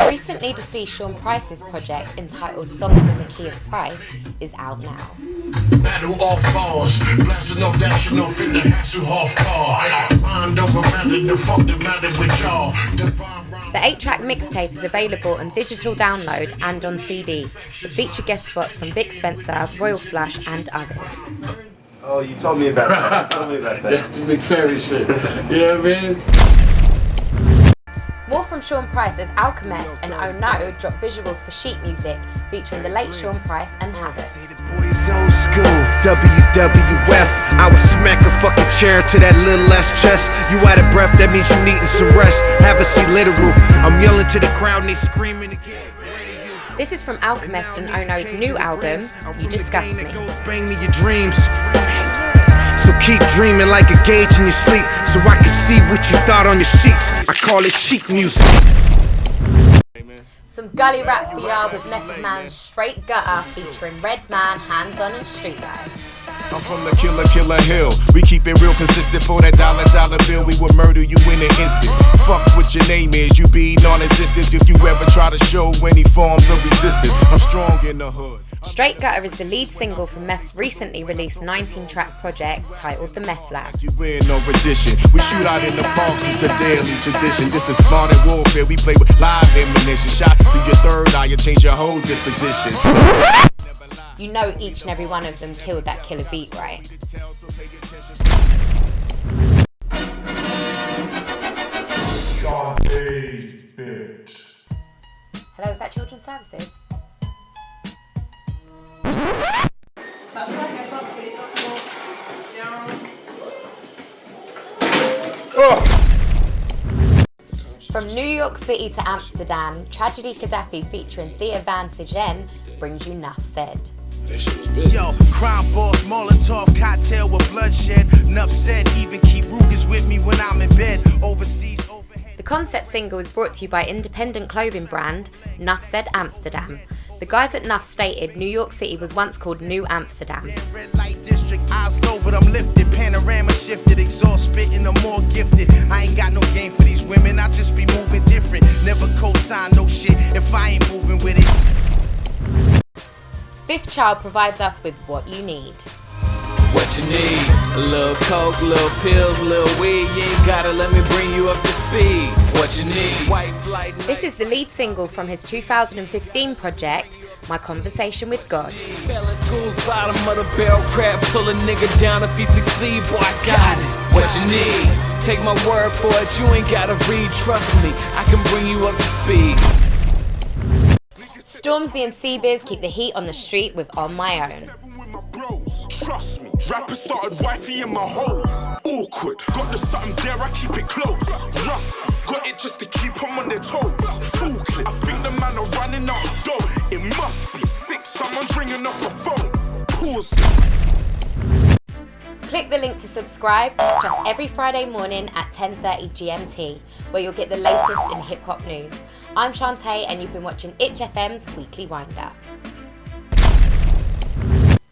Recently deceased Sean Price's project, entitled Songs in the Key of Price, is out now. Battle off bars, blasting off, dashing off in the Hasselhoff car. Mind over matter, the fuck the matter with y'all. The 8-track mixtape is available on digital download and on CD, with featured guest spots from Vic Spencer, Royal Flush and others. Oh, you told me about that. That's the big fairy shit. You know what I mean? More from Sean Price as Alchemist and Oh No drop visuals for sheet music featuring the late Sean Price and Havoc. Old school, WWF. I would smack a fucking chair to that little ass chest. You out of breath, that means you needing some rest. Have a seat literal. I'm yelling to the crowd and they screaming again. This is from Alchemist and Oh No's new album, You Disgust Me. Bang to your dreams. So keep dreaming like a gauge in your sleep, so I can see what you thought on your sheets. I call it chic music. Some gully rap for y'all with Method Man's Straight Gutta featuring Redman, Hanz On and Street Life. I'm from the killah hill. We keep it real consistent for that dollar bill. We will murder you in an instant. Fuck what your name is, you be non-existent if you ever try to show any forms of resistance. I'm strong in the hood. Straight Gutta is the lead single from Meth's recently released 19-track project titled The Meth Lab. You win no rendition. We shoot out in the parks, it's a daily tradition. This is modern warfare, we play with live ammunition. Shot through your third eye, you change your whole disposition. You know each and every one of them killed that killer beat, right? Shante, bitch. Hello, is that Children's Services? From New York City to Amsterdam, Tragedy Khadafi featuring Thea Van Seijenare brings you Enough Said. Yo, crime boss, Molotov cocktail with bloodshed. Enough said, even keep Rugers with me when I'm in bed. Overseas, overhead. The concept single is brought to you by independent clothing brand Enough Said Amsterdam. The guys at Enough stated New York City was once called New Amsterdam. Red light district, eyes low, but I'm lifted. Panorama shifted, exhaust spitting, I'm more gifted. I ain't got no game for these women, I just be moving different. Never co-sign no shit if I ain't moving with it. Fifth Child provides us with what you need. What you need? A little coke, little pills, little weed. You ain't gotta let me bring you up to speed. What you need? White flight. This is the lead single from his 2015 project, My Conversation with God. Fell in school's bottom of the barrel crab. Pull a nigga down if he succeed. Boy, I got it. What you need? Take my word for it. You ain't gotta read. Trust me, I can bring you up to speed. Stormzy and C-Biz keep the heat on the street with On My Own. Trust me, rappers started wifey in my holes. Awkward, got the something there, I keep it close. Rusty, got it just to keep them on their toes. Full clip, I think the man are running out the door. It must be sick, someone's ringing up a phone. Pause it. Click the link to subscribe, catch us every Friday morning at 10:30 GMT, where you'll get the latest in hip-hop news. I'm Shante and you've been watching Itch FM's Weekly Wind-Up.